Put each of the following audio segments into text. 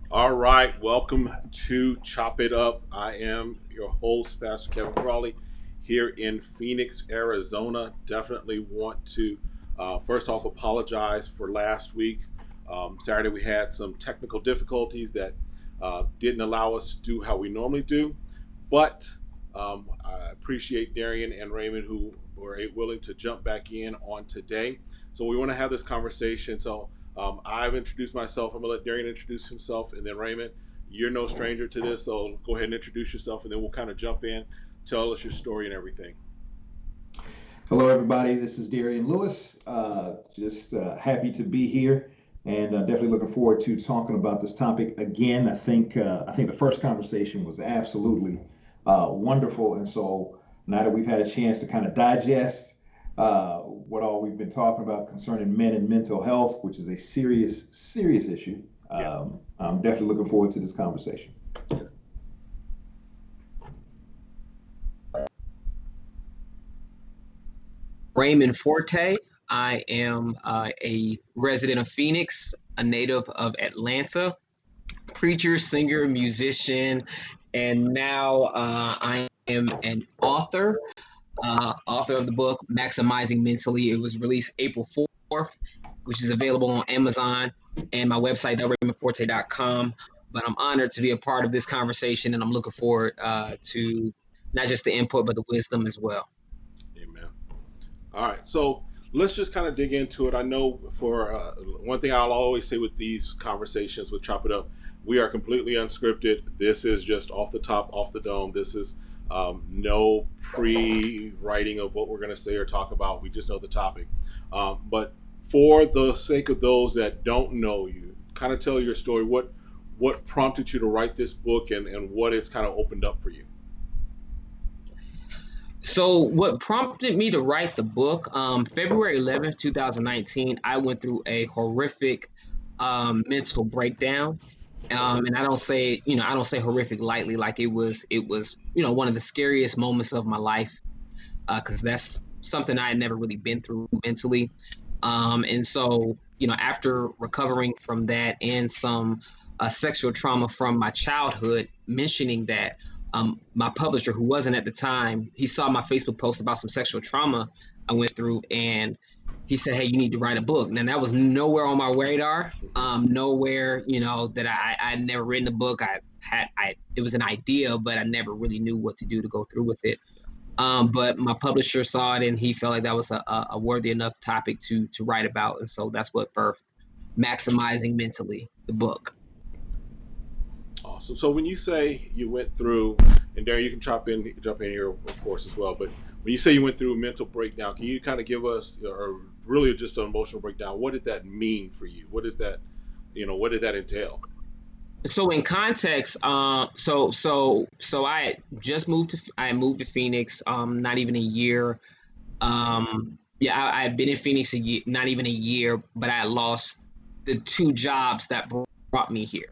All right, welcome to Chop It Up. I am your host, Pastor Kevin Crawley, here in Phoenix, Arizona. Definitely want to first off apologize for last week. Saturday we had some technical difficulties that didn't allow us to do how we normally do, but I appreciate Darian and Raymond who were willing to jump back in on today. So we want to have this conversation. I've introduced myself. I'm gonna let Darian introduce himself, and then Raymond, you're no stranger to this, so go ahead and introduce yourself, and then we'll kind of jump in, tell us your story and everything. Hello, everybody. This is Darian Lewis. Just happy to be here, and definitely looking forward to talking about this topic again. I think the first conversation was absolutely wonderful, and so now that we've had a chance to kind of digest what all we've been talking about concerning men and mental health, which is a serious, serious issue, Yeah. I'm definitely looking forward to this conversation. Raymond Forte. I am a resident of Phoenix, a native of Atlanta, preacher, singer, musician, and now I am an author of the book Maximizing Mentally. It was released April 4th, which is available on Amazon and my website, raymondforte.com. But I'm honored to be a part of this conversation, and I'm looking forward to not just the input, but the wisdom as well. Amen. All right, so let's just kind of dig into it. I know for one thing I'll always say with these conversations with Chop It Up, we are completely unscripted. This is just off the top, off the dome. This is no pre-writing of what we're going to say or talk about. We just know the topic. But for the sake of those that don't know you, kind of tell your story. What prompted you to write this book, and what it's kind of opened up for you? So, what prompted me to write the book? February 11th, 2019, I went through a horrific mental breakdown. And I don't say horrific lightly. Like it was one of the scariest moments of my life, because that's something I had never really been through mentally. And so, after recovering from that and some sexual trauma from my childhood, mentioning that, my publisher, who wasn't at the time, he saw my Facebook post about some sexual trauma I went through, and he said, "Hey, you need to write a book." And that was nowhere on my radar, Mm-hmm. nowhere, that I'd never written a book. It was an idea, but I never really knew what to do to go through with it. But my publisher saw it, and he felt like that was a worthy enough topic to write about, and so that's what birthed Maximizing Mentally, the book. Awesome. So when you say you went through, and Darren, you can jump in here, of course, as well. But when you say you went through a mental breakdown, can you kind of give us, or really just an emotional breakdown? What did that mean for you? What is that? What did that entail? So in context, I had just I moved to Phoenix, not even a year. Yeah, I had been in Phoenix a year, not even a year, but I had lost the two jobs that brought me here.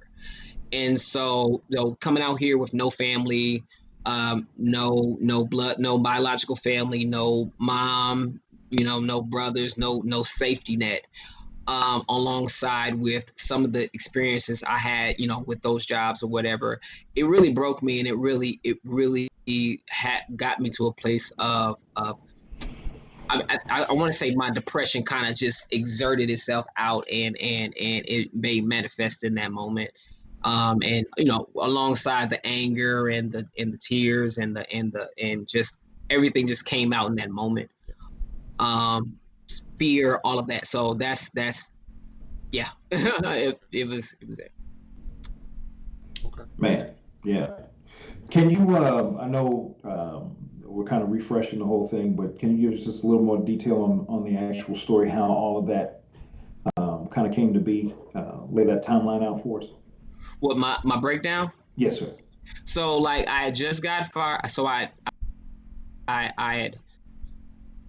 And so, coming out here with no family, no blood, no biological family, no mom, no brothers, no safety net, alongside with some of the experiences I had, with those jobs or whatever. It really broke me, and it really had got me to a place of I want to say my depression kind of just exerted itself out, and it may manifest in that moment. And alongside the anger and the tears and just everything just came out in that moment. Um, Fear, all of that. So that's yeah. It was it. Okay. Man, yeah. Can you, I know we're kind of refreshing the whole thing, but can you give us just a little more detail on the actual story, how all of that kind of came to be? Lay that timeline out for us. What my breakdown? Yes, sir. So like I just got fired. So I had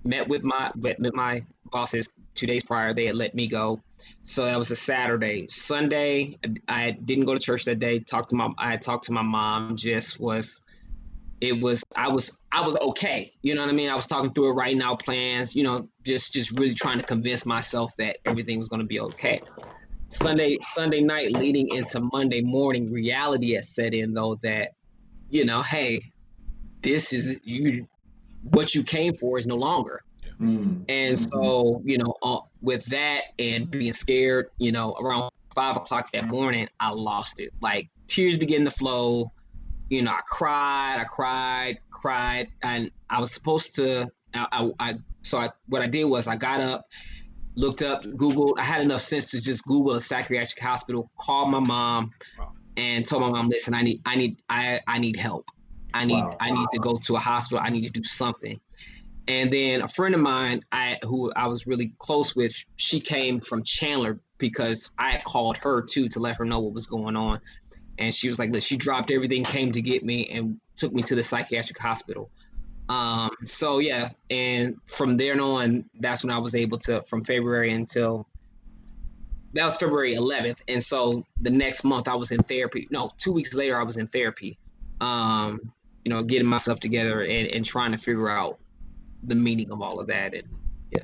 met with my bosses 2 days prior. They had let me go. So that was a Saturday. Sunday, I didn't go to church that day. I had talked to my mom. Just was it was I was okay. You know what I mean? I was talking through it, writing out plans. Just really trying to convince myself that everything was going to be okay. Sunday night leading into Monday morning, reality has set in though that, hey, this is you what you came for is no longer. Yeah. And Mm-hmm. so, with that and being scared, around 5 o'clock that morning, I lost it. Like tears began to flow. I cried, and I was supposed to. What I did was I got up, looked up, Googled. I had enough sense to just Google a psychiatric hospital, called my mom, Wow. and told my mom, listen, I need help. Wow. I need to go to a hospital. I need to do something. And then a friend of mine, who I was really close with, she came from Chandler because I had called her too to let her know what was going on. And she was like, look, she dropped everything, came to get me, and took me to the psychiatric hospital. So yeah, and from there on, that's when I was able to, from February until that was February 11th, and so the next month I was in therapy. No, 2 weeks later I was in therapy. Um, getting myself together and trying to figure out the meaning of all of that, and yeah.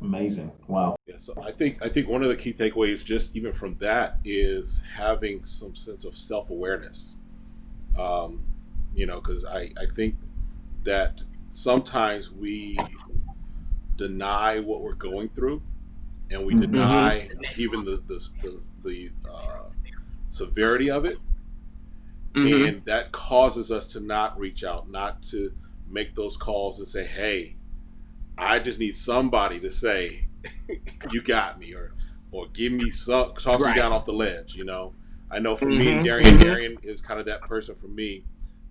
Amazing. Wow. Yeah, so I think one of the key takeaways, just even from that, is having some sense of self awareness. Um, because I think that sometimes we deny what we're going through, and we Mm-hmm. Mm-hmm. deny even the severity of it, Mm-hmm. and that causes us to not reach out, not to make those calls and say, "Hey, I just need somebody to say, you got me," or give me some, talk me Right. down off the ledge. I know for me and Mm-hmm. Darian is kind of that person for me,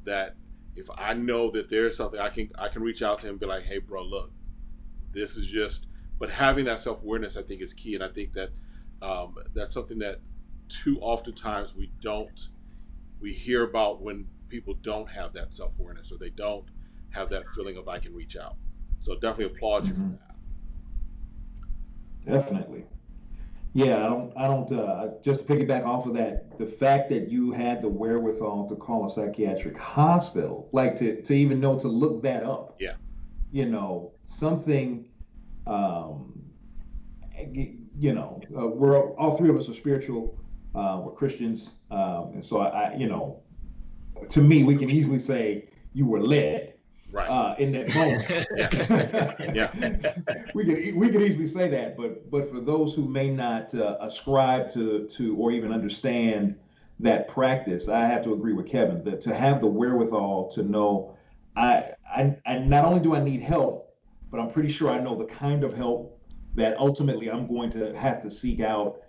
that if I know that there's something, I can reach out to him and be like, "Hey, bro, look, this is just." But having that self awareness, I think, is key, and I think that that's something that too oftentimes we hear about when people don't have that self awareness, or they don't have that feeling of, I can reach out. So definitely applaud you for Mm-hmm. that. Definitely. Yeah, I don't, just to piggyback off of that, the fact that you had the wherewithal to call a psychiatric hospital, like to even know to look that up, Yeah. something, um, we're all three of us are spiritual, we're Christians, and so to me, we can easily say you were led Right. in that moment. Yeah. Yeah. We could easily say that, but for those who may not ascribe to or even understand that practice, I have to agree with Kevin that to have the wherewithal to know, I not only do I need help, but I'm pretty sure I know the kind of help that ultimately I'm going to have to seek out.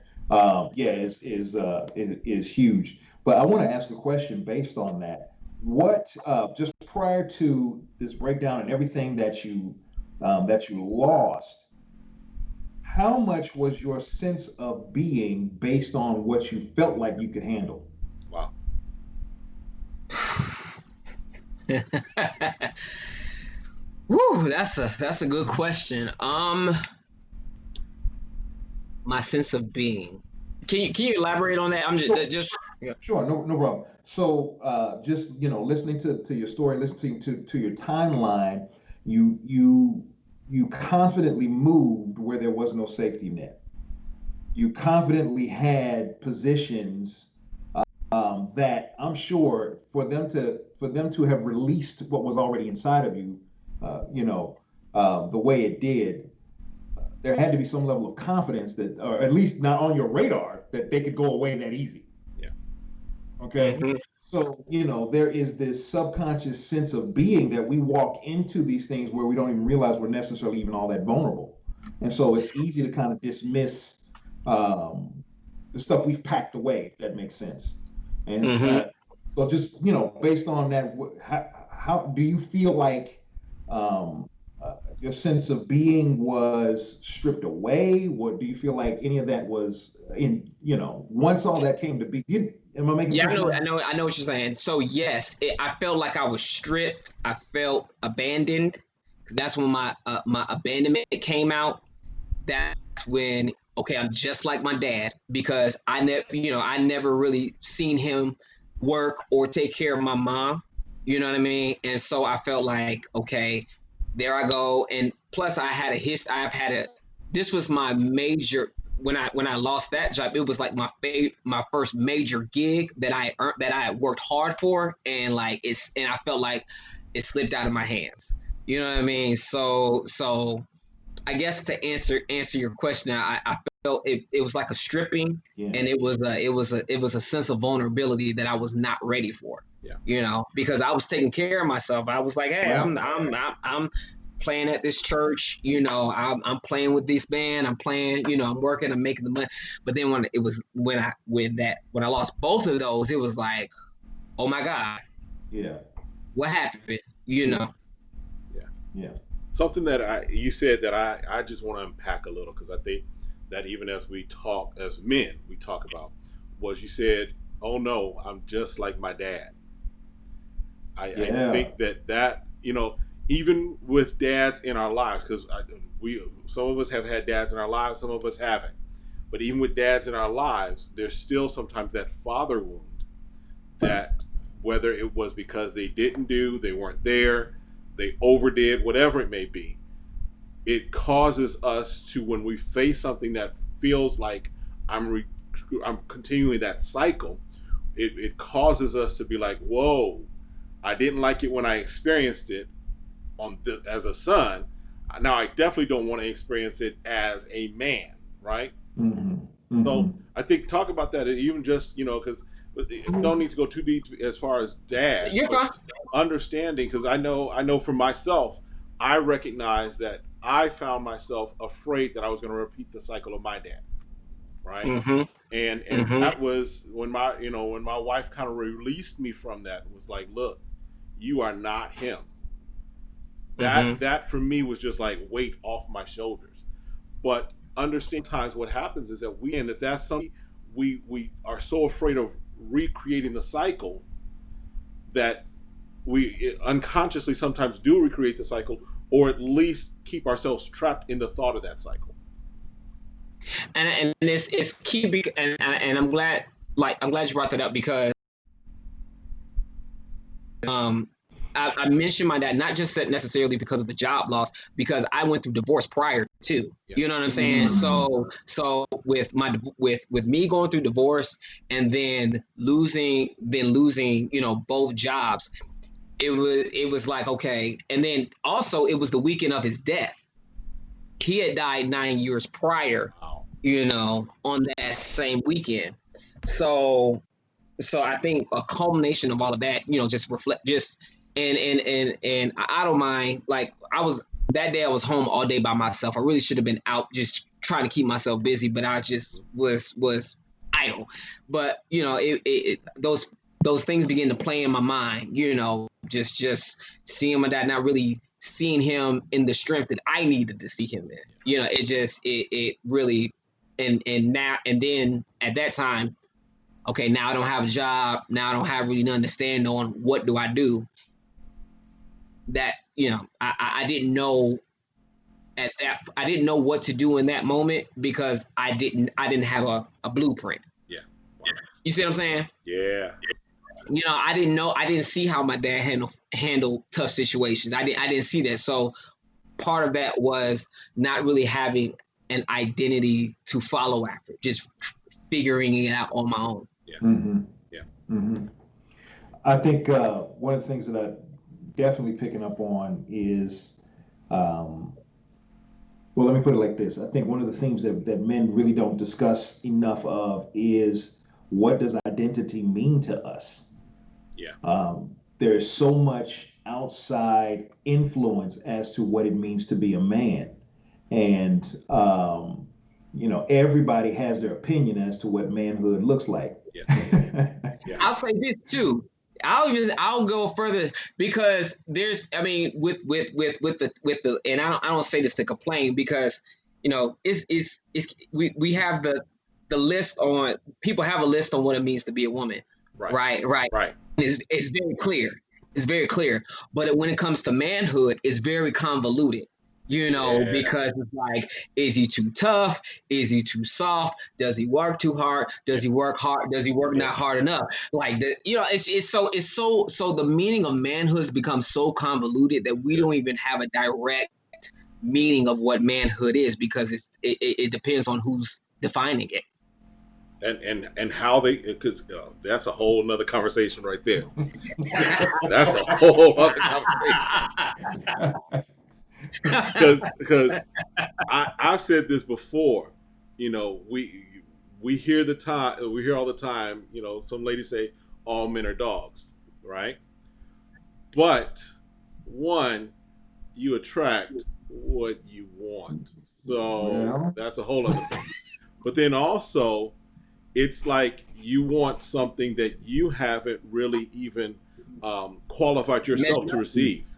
Yeah, is huge. But I want to ask a question based on that. What just prior to this breakdown and everything that you lost, how much was your sense of being based on what you felt like you could handle? Wow. Woo, that's a good question. My sense of being. Can you elaborate on that? I'm just Sure, just yeah. sure, no problem. So just listening to your story, listening to your timeline, you confidently moved where there was no safety net. You confidently had positions that I'm sure for them to have released what was already inside of you, the way it did, there had to be some level of confidence that, or at least not on your radar, that they could go away that easy. Yeah. Okay. Mm-hmm. So, there is this subconscious sense of being that we walk into these things where we don't even realize we're necessarily even all that vulnerable. And so it's easy to kind of dismiss um, the stuff we've packed away, if that makes sense. And Mm-hmm. so just, based on that, how do you feel like your sense of being was stripped away? Or do you feel like any of that was once all that came to be, am I making Yeah, sense right I know what you're saying. So yes, I felt like I was stripped. I felt abandoned. That's when my abandonment came out. That's when, okay, I'm just like my dad because I never really seen him work or take care of my mom. You know what I mean? And so I felt like, okay, there I go. And plus, I had a history. I've had a. This was my major. when I lost that job, it was like my first major gig that I earned, that I had worked hard for, and I felt like it slipped out of my hands. You know what I mean? So I guess to answer your question, I felt it was like a stripping, Yeah. and it was a sense of vulnerability that I was not ready for. Yeah. Because I was taking care of myself. I was like, hey, Right. I'm playing at this church. I'm playing with this band. I'm playing. I'm working. I'm making the money. But then when I lost both of those, it was like, oh my God, Yeah. what happened? You know. Yeah. Yeah. Something that you said that I just want to unpack a little, because I think that even as we talk as men, we talk about, was you said, "Oh no, I'm just like my dad." I Yeah. think that even with dads in our lives, because we some of us have had dads in our lives, some of us haven't. But even with dads in our lives, there's still sometimes that father wound, that whether it was because they didn't do, they weren't there, they overdid, whatever it may be, it causes us to, when we face something that feels like I'm re- I'm continuing that cycle, it causes us to be like, whoa, I didn't like it when I experienced it as a son. Now I definitely don't want to experience it as a man, right? Mm-hmm. Mm-hmm. So I think talk about that, even just because don't need to go too deep as far as dad, You're but fine. understanding, because I know for myself, I recognize that I found myself afraid that I was going to repeat the cycle of my dad, right? Mm-hmm. And Mm-hmm. that was when my wife kind of released me from that, and was like, look, you are not him. that Mm-hmm. that for me was just like weight off my shoulders. But understand, times what happens is that that's something we are so afraid of recreating the cycle, that we unconsciously sometimes do recreate the cycle, or at least keep ourselves trapped in the thought of that cycle. And it's key, and I'm glad you brought that up, because um I mentioned my dad, not just necessarily because of the job loss, because I went through divorce prior to. Yeah. You know what I'm saying? Mm-hmm. So with me going through divorce, and then losing both jobs, it was like, okay. And then also, it was the weekend of his death. He had died 9 years prior, Wow. on that same weekend. So so I think a culmination of all of that, just reflect, just and I don't mind. Like, I was that day, I was home all day by myself. I really should have been out just trying to keep myself busy, but I just was idle. But those things begin to play in my mind. Just seeing my dad, not really seeing him in the strength that I needed to see him in. It really, and now and then at that time, okay, now I don't have a job. Now I don't have really nothing to stand on. What do I do? That I didn't know I didn't know what to do in that moment, because I didn't have a blueprint. Yeah. Wow. You see what I'm saying? Yeah. I didn't know. I didn't see how my dad handle tough situations. I didn't see that. So part of that was not really having an identity to follow after, just figuring it out on my own. Yeah. Mm-hmm. Yeah. Mm-hmm. I think one of the things that I definitely picking up on is, um, well, let me put it like this. I think one of the things that men really don't discuss enough of is, what does identity mean to us? Yeah. There's so much outside influence as to what it means to be a man. And, everybody has their opinion as to what manhood looks like. Yeah. Yeah. I'll say this too. I'll go further, because I mean, with the and I don't say this to complain, because we have the list on people have a list on what it means to be a woman. Right. Right. Right. It's very clear. It's very clear. But when it comes to manhood, it's very convoluted. Yeah. Because it's like, is he too tough? Is he too soft? Does he work too hard? Yeah. Does he work hard? Does he work Yeah. not hard enough? Like, it's so the meaning of manhood has become so convoluted that That's we good. don't even have a direct meaning of what manhood is, because it depends on defining it. And how they, because that's a whole nother conversation right there. That's a whole other conversation. Because I've said this before. You know, we hear we hear all the time. You know, some ladies say all men are dogs, right? But one, you attract what you want, so Well, that's a whole other thing. But then also, it's like you want something that you haven't really even qualified yourself to Measure up. receive.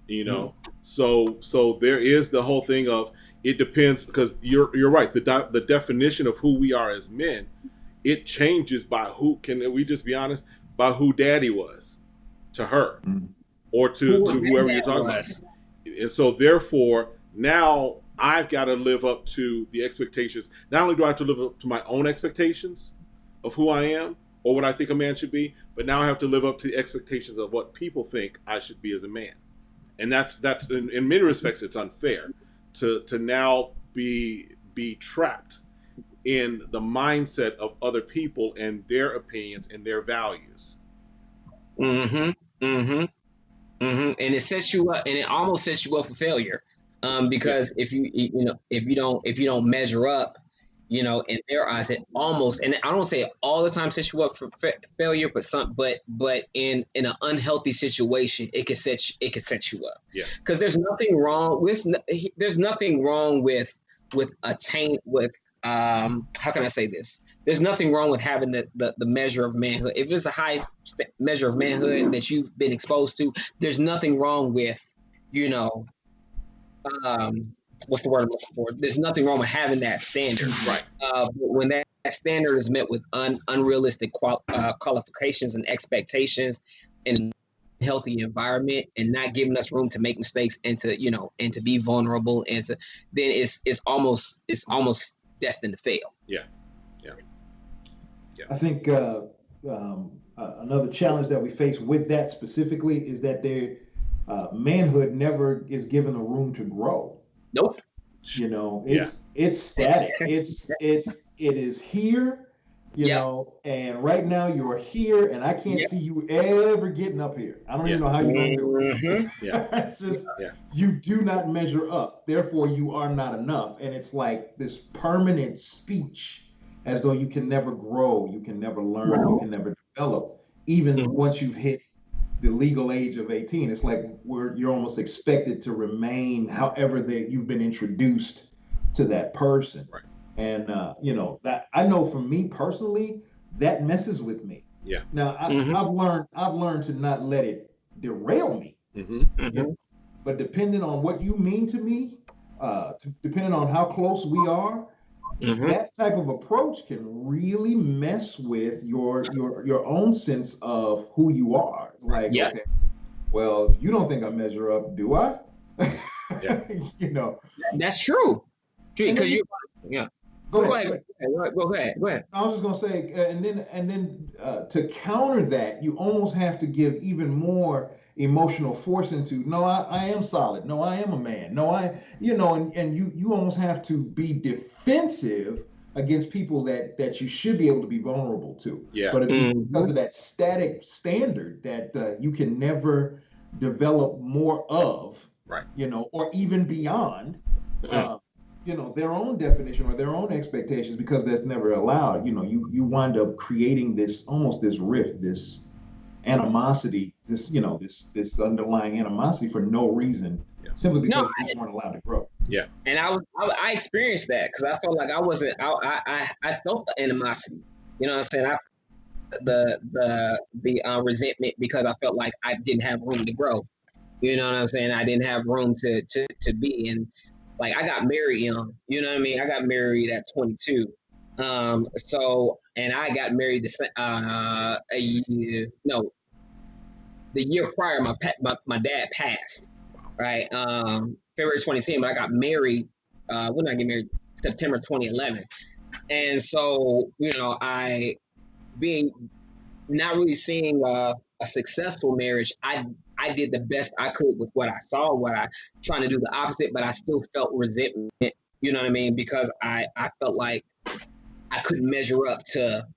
You know, so there is the whole thing of it depends, because you're right. The definition of who we are as men, it changes by who, can we just be honest, by who daddy was to her, or Who her to whoever you're granddad talking about. was. And so therefore now I've got to live up to the expectations. Not only do I have to live up to my own expectations of who I am or what I think a man should be, but now I have to live up to the expectations of what people think I should be as a man. And that's in many respects it's unfair to now be trapped in the mindset of other people and their opinions and their values. Mm-hmm. Mm-hmm. And it sets you up, and it almost sets you up for failure, Yeah, because if you don't measure up, in their eyes, it almost, and I don't say it all the time sets you up for failure, but in an unhealthy situation, it can set you up, yeah, because there's nothing wrong with attain with how can I say this? There's nothing wrong with having the measure of manhood. If it's a high measure of manhood that you've been exposed to, there's nothing wrong with, you know, um, what's the word I'm looking for? There's nothing wrong with having that standard. right. But when that standard is met with unrealistic qualifications and expectations in a healthy environment, and not giving us room to make mistakes, and to be vulnerable, and to then it's almost destined to fail. Yeah, yeah, yeah, I think another challenge that we face with that specifically is that manhood never is given a room to grow. Nope. You know, yeah, it's static. It is here, Yep. and right now you're here, and I can't Yep. see you ever getting up here. I don't even yeah, know how you're gonna do it. Hmm. yeah, It's just yeah, you do not measure up, therefore you are not enough, and it's like this permanent speech, as though you can never grow, you can never learn, you No. can never develop, even Hmm. once you've hit the legal age of 18. It's like where you're almost expected to remain however that you've been introduced to that person. right. And that I know for me personally, that messes with me. Yeah. Now Hmm. I've learned to not let it derail me, Mm-hmm. you know, Hmm. but depending on what you mean to me, depending on how close we are, Hmm. that type of approach can really mess with your own sense of who you are. Like, Yep. okay, well, if you don't think I measure up, do I? Yeah. you know, That's true. and then Because you you, yeah. go Go ahead, ahead. go ahead. Go ahead. Go ahead. I was just gonna say, and then to counter that, you almost have to give even more emotional force into. No, I am solid. No, I am a man. No, and you almost have to be defensive against people that you should be able to be vulnerable to. Yeah. But because Hmm. of that static standard that you can never develop more of, Right. or even beyond. Uh, their own definition or their own expectations, because that's never allowed. You wind up creating this rift, this animosity, this underlying animosity for no reason, Yeah. simply No, because you just weren't allowed to grow. Yeah. and I experienced that because I felt like I wasn't. I felt the animosity. You know what I'm saying? The resentment because I felt like I didn't have room to grow. You know what I'm saying? I didn't have room to be in. Like I got married young. You know what I mean? I got married at 22. So and I got married a year no the year prior. My dad passed, right? February 2010, but I got married. When did I get married? September 2011. And so I being not really seeing a successful marriage, I did the best I could with what I saw, what I trying to do the opposite, but I still felt resentment You know what I mean? Because I felt like I couldn't measure up to,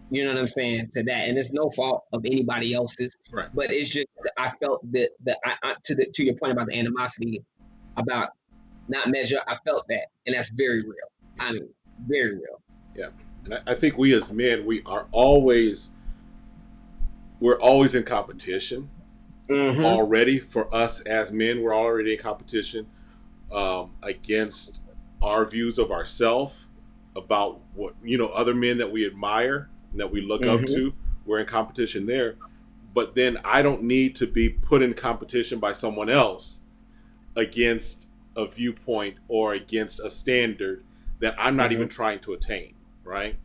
you know what I'm saying, to that. And it's no fault of anybody else's, Right. but it's just I felt that to your point about the animosity, about not measure, I felt that, and that's very real. I mean, very real. Yeah. And I think we as men, we're always in competition Mm-hmm. already. For us as men, we're already in competition against our views of ourselves, about what, other men that we admire and that we look up Mm-hmm. to. We're in competition there. But then I don't need to be put in competition by someone else against a viewpoint or against a standard that I'm not Mm-hmm. even trying to attain, right?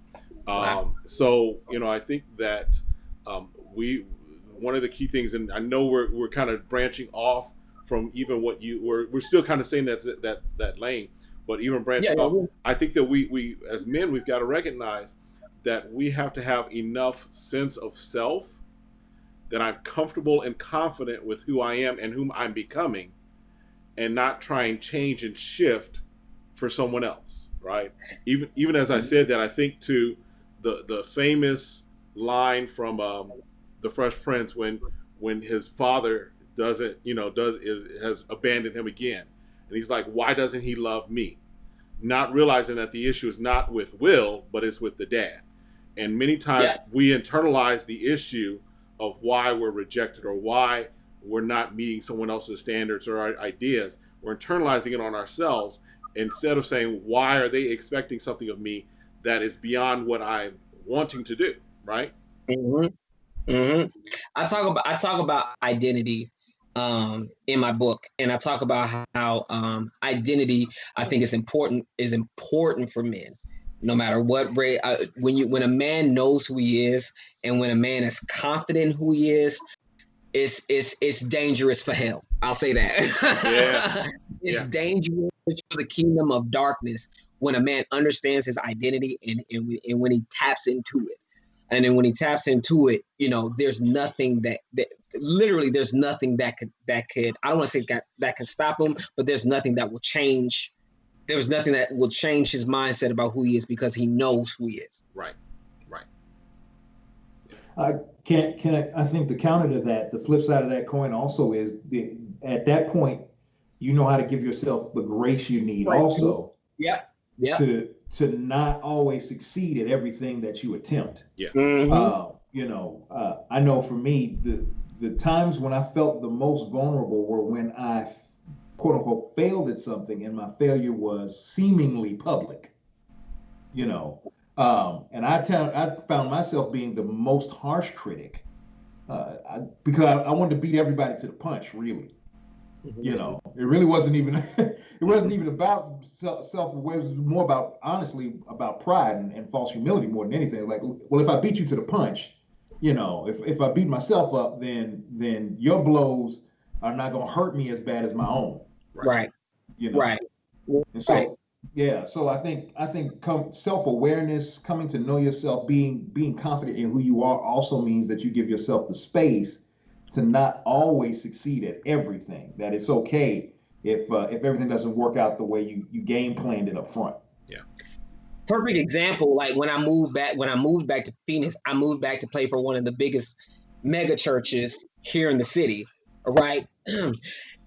Wow. So I think that we one of the key things, and I know we're kind of branching off from even what we're still kind of staying that lane, but even Yeah, branching yeah, off, I think that we as men, we've got to recognize that we have to have enough sense of self that I'm comfortable and confident with who I am and whom I'm becoming, and not try and change and shift for someone else, right? Even as I said that, I think to the famous line from the Fresh Prince, when his father doesn't, has abandoned him again, and he's like, why doesn't he love me? Not realizing that the issue is not with Will, but it's with the dad. And many times yeah. we internalize the issue of why we're rejected or why we're not meeting someone else's standards or our ideas. We're internalizing it on ourselves instead of saying, why are they expecting something of me that is beyond what I'm wanting to do, right? Mm-hmm. Mm-hmm. I talk about identity in my book, and I talk about how identity, I think, is important for men, no matter what rate. When a man knows who he is, and when a man is confident in who he is, it's dangerous for hell. I'll say Yeah, that. It's yeah, dangerous for the kingdom of darkness when a man understands his identity, and when he taps into it. And then when he taps into it, there's nothing that literally, there's nothing that could, I don't want to say that can stop him, but there's nothing that will change. There's nothing that will change his mindset about who he is, because he knows who he is. right, right. I I think the counter to that, the flip side of that coin also is at that point, you know how to give yourself the grace you need Right. also Yep. Yep. to not always succeed at everything that you attempt. Yeah, Mm-hmm. I know for me, the times when I felt the most vulnerable were when I quote unquote failed at something and my failure was seemingly public. You know, and I found myself being the most harsh critic because I wanted to beat everybody to the punch, really. Mm-hmm. It really wasn't even it wasn't mm-hmm. even about self. It was more about, honestly, about pride and false humility more than anything. Like, well, if I beat you to the punch, if I beat myself up, then your blows are not going to hurt me as bad as my own. Right. Right. You Right. know, and Right. so yeah, so I think self awareness, coming to know yourself, being confident in who you are, also means that you give yourself the space to not always succeed at everything. That it's okay if everything doesn't work out the way you game planned it up front. Yeah. Perfect example. Like when I moved back to Phoenix, I moved back to play for one of the biggest mega churches here in the city, right?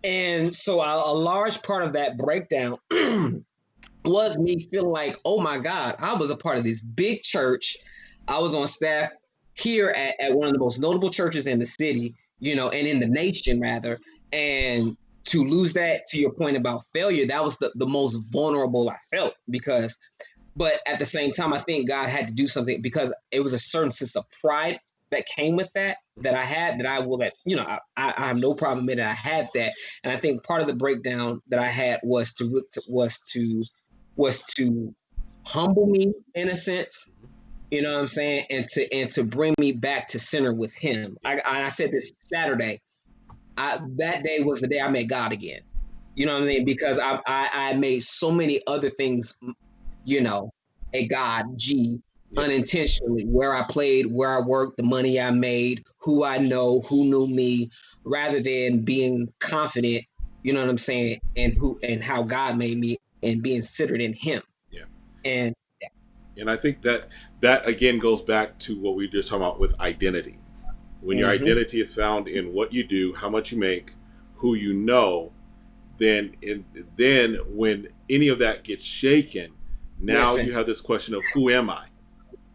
And so a large part of that breakdown was me feeling like, oh my God, I was a part of this big church. I was on staff here at one of the most notable churches in the city, and in the nation, rather. And to lose that, to your point about failure, that was the most vulnerable I felt, because, but at the same time, I think God had to do something, because it was a certain sense of pride that came with that I had, that I will, that, I have no problem admitting I had that. And I think part of the breakdown that I had was to humble me, in a sense, you know what I'm saying, and to bring me back to center with Him. Yeah. I said this Saturday. That day was the day I met God again. You know what I mean? Because I made so many other things, you know, a God G, Yeah. unintentionally. Where I played, where I worked, the money I made, who I know, who knew me, rather than being confident. You know what I'm saying? And how God made me, and being centered in Him. Yeah. And And I think that again goes back to what we were just talking about with identity. When your mm-hmm. identity is found in what you do, how much you make, who you know, then when any of that gets shaken, now Listen. you have this question of who am I,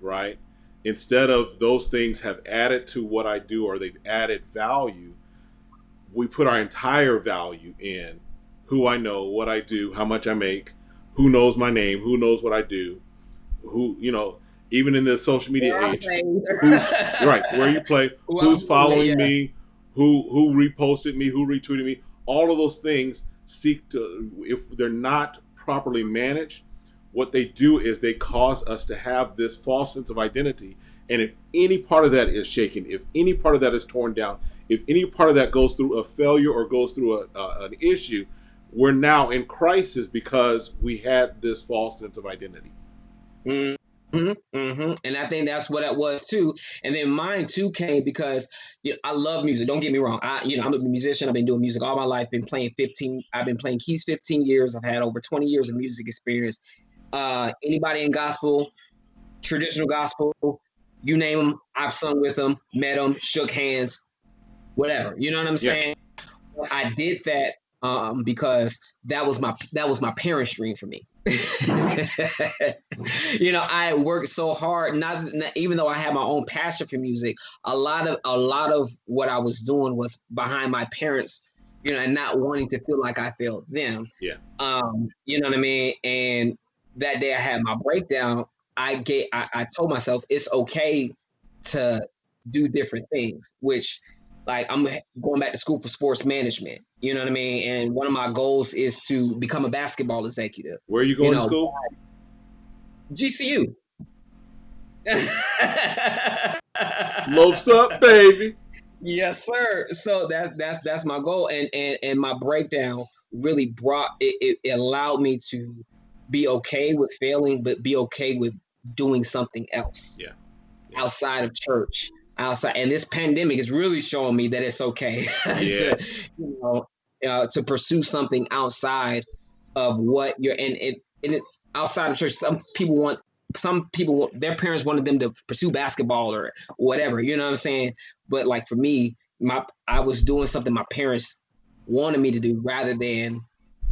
right? Instead of those things have added to what I do or they've added value, we put our entire value in who I know, what I do, how much I make, who knows my name, who knows what I do, who, even in the social media age, who's right, where you play, who's following Yeah. me, who reposted me, who retweeted me. All of those things seek to, if they're not properly managed, what they do is they cause us to have this false sense of identity. And if any part of that is shaken, if any part of that is torn down, if any part of that goes through a failure or goes through an issue, we're now in crisis because we had this false sense of identity. Mm-hmm, mm-hmm. And I think that's what it was too. And then mine too came because I love music. Don't get me wrong. I'm a musician. I've been doing music all my life. I've been playing keys 15 years. I've had over 20 years of music experience. Anybody in gospel, traditional gospel, you name them, I've sung with them, met them, shook hands, whatever. You know what I'm saying? I did that because that was my parents' dream for me. I worked so hard. Not even though I had my own passion for music, a lot of what I was doing was behind my parents, and not wanting to feel like I failed them. Yeah. You know what I mean? And that day I had my breakdown. I told myself it's okay to do different things, which like I'm going back to school for sports management. You know what I mean? And one of my goals is to become a basketball executive. Where are you going to school? GCU. Lopes up, baby. Yes, sir. So that's my goal, and my breakdown really brought it allowed me to be okay with failing, but be okay with doing something else. Yeah. Outside of church. Outside, and this pandemic is really showing me that it's okay to pursue something outside of what you're outside of church. Some people their parents wanted them to pursue basketball or whatever, you know what I'm saying? But like for me, I was doing something my parents wanted me to do rather than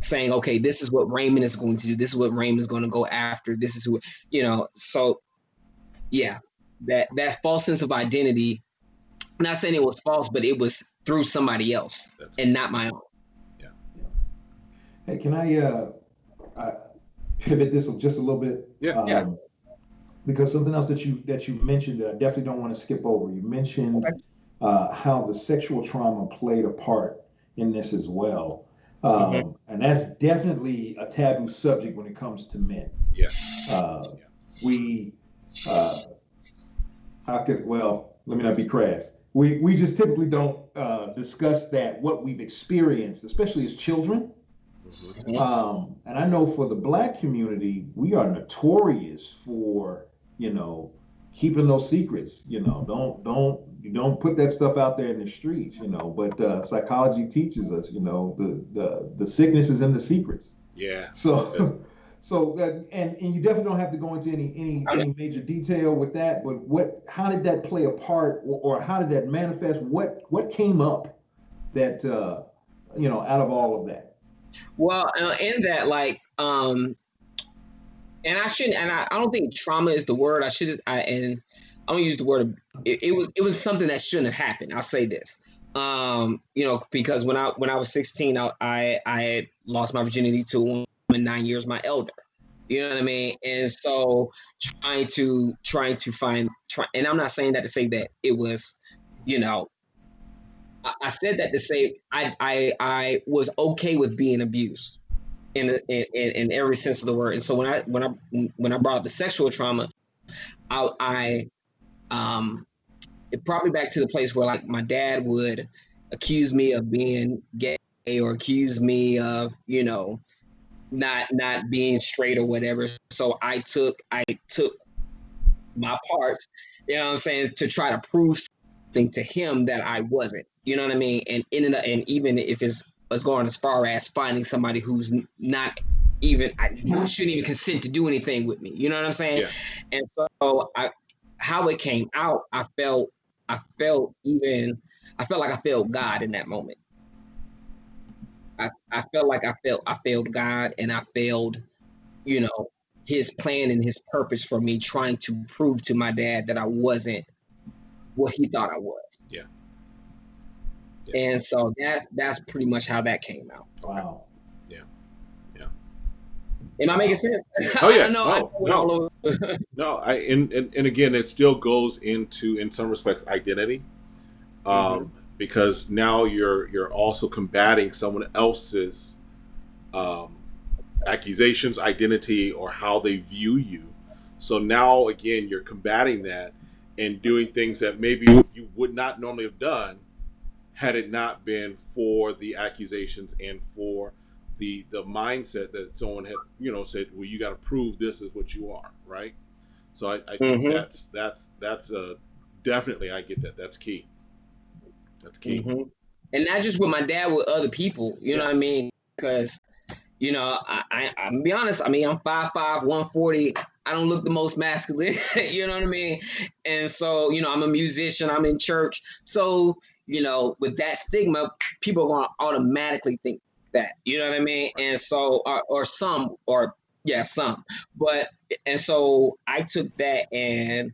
saying, okay, this is what Raymond is going to do. This is what Raymond is going to go after. This is who, so yeah, that false sense of identity, I'm not saying it was false, but it was through somebody else and not my own. Yeah. Hey, can I pivot this just a little bit? Yeah. Because something else that you mentioned that I definitely don't want to skip over. You mentioned how the sexual trauma played a part in this as well. And that's definitely a taboo subject when it comes to men. Yeah. We let me not be crass. We just typically don't discuss what we've experienced, especially as children. And I know for the Black community, we are notorious for keeping those secrets. Don't put that stuff out there in the streets. But psychology teaches us, the sickness is in the secrets. Yeah. And you definitely don't have to go into any major detail with that. But how did that play a part, or how did that manifest? What came up that out of all of that? Well, in that, like, and I shouldn't, and I don't think trauma is the word. I don't use the word. It was something that shouldn't have happened. I'll say this, because when I was 16, I had lost my virginity to a woman 9 years my elder. You know what I mean? And so trying to find, and I'm not saying that to say that it was, I said that to say I was okay with being abused in every sense of the word. And so when I brought up the sexual trauma, it brought me back to the place where like my dad would accuse me of being gay or accuse me of not being straight or whatever. So I took my parts, you know what I'm saying, to try to prove something to him that I wasn't. You know what I mean? And ended up, and even if it's going as far as finding somebody who's not even you shouldn't even consent to do anything with me. You know what I'm saying? Yeah. And so how it came out, I felt even, I felt like I failed God in that moment. I felt like I failed God, and I failed, you know, his plan and his purpose for me, trying to prove to my dad that I wasn't what he thought I was. Yeah. Yeah. And so that's pretty much how that came out. Okay. Wow. Yeah. Yeah. Am I making sense? Oh I yeah. know I No. went all No. over. No. And again, it still goes into, in some respects, identity. Hmm. Because now you're also combating someone else's um, accusations, identity, or how they view you. So now again, you're combating that and doing things that maybe you would not normally have done had it not been for the accusations and for the mindset that someone had, said, well, you got to prove this is what you are, right? So I think Hmm. that's definitely, I get that. That's key. That's key. Hmm. And not just with my dad, with other people. You know Yeah. what I mean? Because I'm be honest. I mean, I'm 5'5", 140. I don't look the most masculine. You know what I mean? And so, I'm a musician. I'm in church. So, with that stigma, people are gonna automatically think that. You know what I mean? Right. And so, or some, or yeah, some. But and so I took that and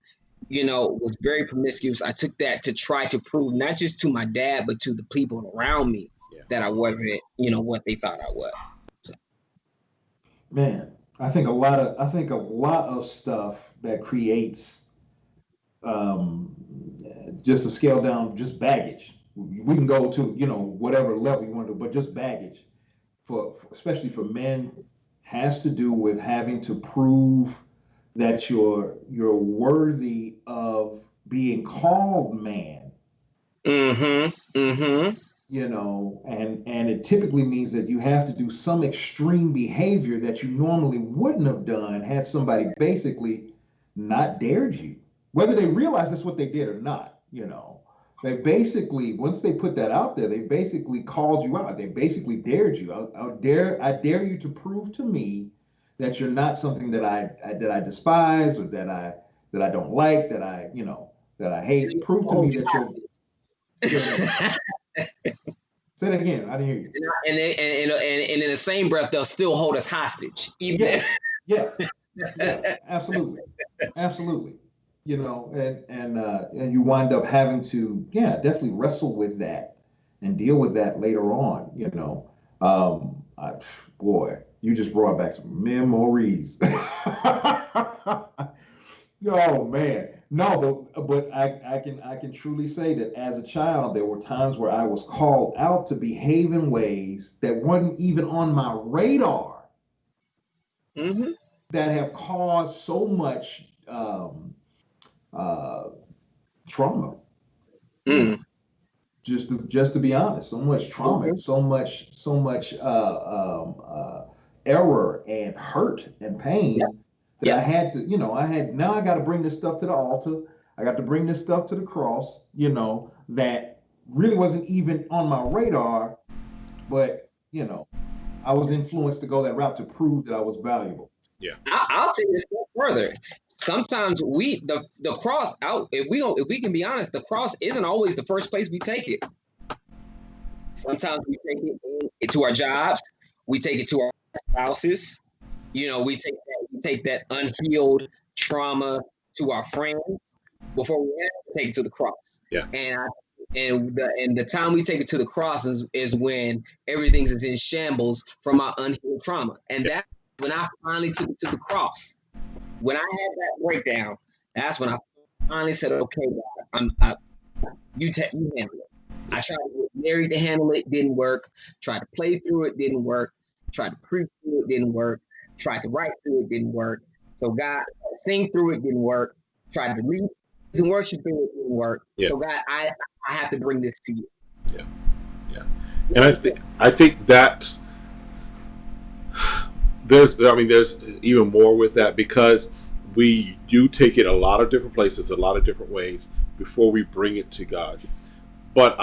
was very promiscuous. I took that to try to prove not just to my dad, but to the people around me Yeah. that I wasn't, what they thought I was. So, Man, I think a lot of stuff that creates um, just a scale down, just baggage. We can go to whatever level you want to do, but just baggage especially for men has to do with having to prove that you're worthy of being called man. mm-hmm, mm-hmm, And it typically means that you have to do some extreme behavior that you normally wouldn't have done had somebody basically not dared you, whether they realize that's what they did or not. They basically, once they put that out there, they basically called you out. They basically dared you. I dare you to prove to me that you're not something that I despise, or that I don't like, that I hate. Prove to me that you're. Say that again. Say that again. I didn't hear you. and in the same breath, they'll still hold us hostage, even. Yeah, yeah, yeah, absolutely, absolutely. And you wind up having to, yeah, definitely wrestle with that and deal with that later on. Boy, you just brought back some memories. Oh man, no, but I can truly say that as a child, there were times where I was called out to behave in ways that weren't even on my radar, Mm-hmm. that have caused so much uh, trauma. You know, Mm-hmm. just to be honest, so much trauma, Mm-hmm. so much error and hurt and Yep. pain that I Yep. had to, now I got to bring this stuff to the altar. I got to bring this stuff to the cross. That really wasn't even on my radar, but I was influenced to go that route to prove that I was valuable. Yeah. I'll take it a step further. Sometimes the cross out. If we can be honest, the cross isn't always the first place we take it. Sometimes we take it to our jobs. We take it to our spouses. We take that unhealed trauma to our friends before we ever take it to the cross. Yeah. And the time we take it to the cross is when everything is in shambles from our unhealed trauma. And Yeah. that's when I finally took it to the cross. When I had that breakdown, that's when I finally said, "Okay, God, you handle it." I tried to get married to handle it, didn't work. Tried to play through it, didn't work. Tried to preach through it, didn't work. Tried to write through it, didn't work. So God, sing through it, didn't work. Tried to lead and worship through it, didn't work. Yeah. So God, I have to bring this to you. Yeah. Yeah. And I think that's there's even more with that, because we do take it a lot of different places, a lot of different ways before we bring it to God. But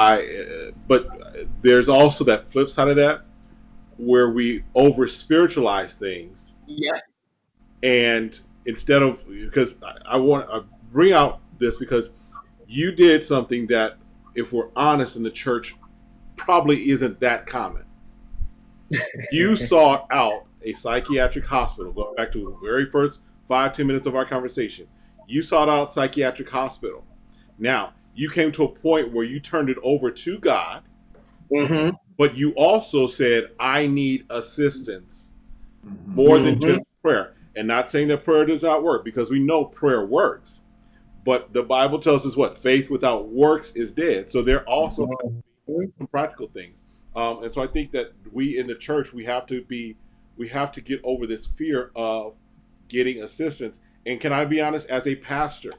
there's also that flip side of that, where we over spiritualize things, Yeah. and instead of, because I want to bring out this because you did something that, if we're honest, in the church probably isn't that common. You sought out a psychiatric hospital. Going back to the very first 5-10 minutes of our conversation, you sought out psychiatric hospital. Now you came to a point where you turned it over to God, Mm-hmm. but you also said, "I need assistance Mm-hmm. more than Mm-hmm. just prayer." And not saying that prayer does not work, because we know prayer works. But the Bible tells us what? Faith without works is dead. So there also Mm-hmm. some practical things. And so I think that we in the church, we have to get over this fear of getting assistance. And can I be honest, as a pastor,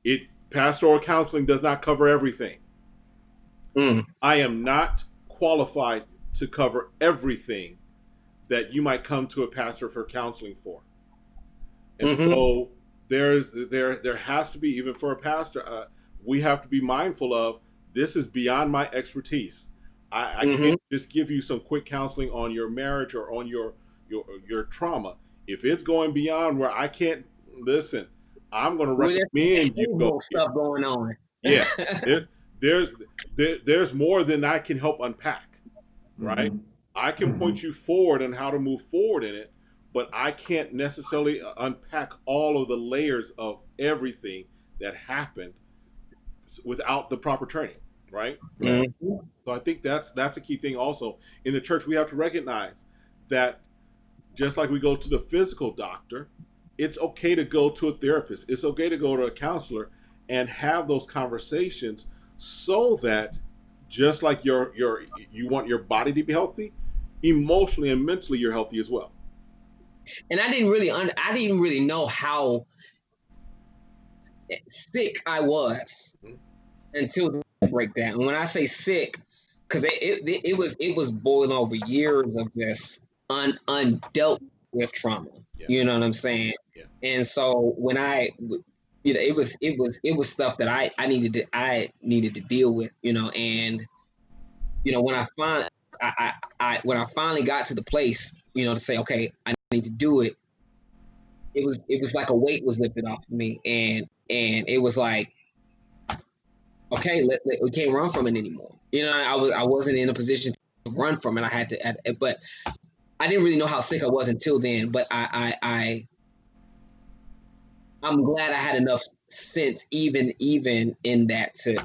it pastoral counseling does not cover everything. Mm. I am not qualified to cover everything that you might come to a pastor for counseling for. And Mm-hmm. so there has to be, even for a pastor, we have to be mindful of, this is beyond my expertise. I Mm-hmm. can't just give you some quick counseling on your marriage or on your trauma. If it's going beyond where I can't listen, I'm going to Well, there's some recommend you go behavioral here. stuff going on. Yeah, there, there's there's more than I can help unpack, right? Mm-hmm. I can point you forward on how to move forward in it, but I can't necessarily unpack all of the layers of everything that happened without the proper training, right? Right. Mm-hmm. So I think that's a key thing. Also, in the church, we have to recognize that just like we go to the physical doctor, it's okay to go to a therapist. It's okay to go to a counselor and have those conversations, so that just like you want your body to be healthy, emotionally and mentally you're healthy as well. And I didn't really know how sick I was Mhm. until the breakdown. And when I say sick, because it was boiling over years of this undealt with trauma. Yeah, You know what I'm saying? yeah, And so when it was stuff that I needed to deal with. And when when I finally got to the place, to say, okay, I need to do it. It was like a weight was lifted off of me, and it was like, okay, we can't run from it anymore. I wasn't in a position to run from it. I had to, but I didn't really know how sick I was until then. But I'm glad I had enough sense, even in that, to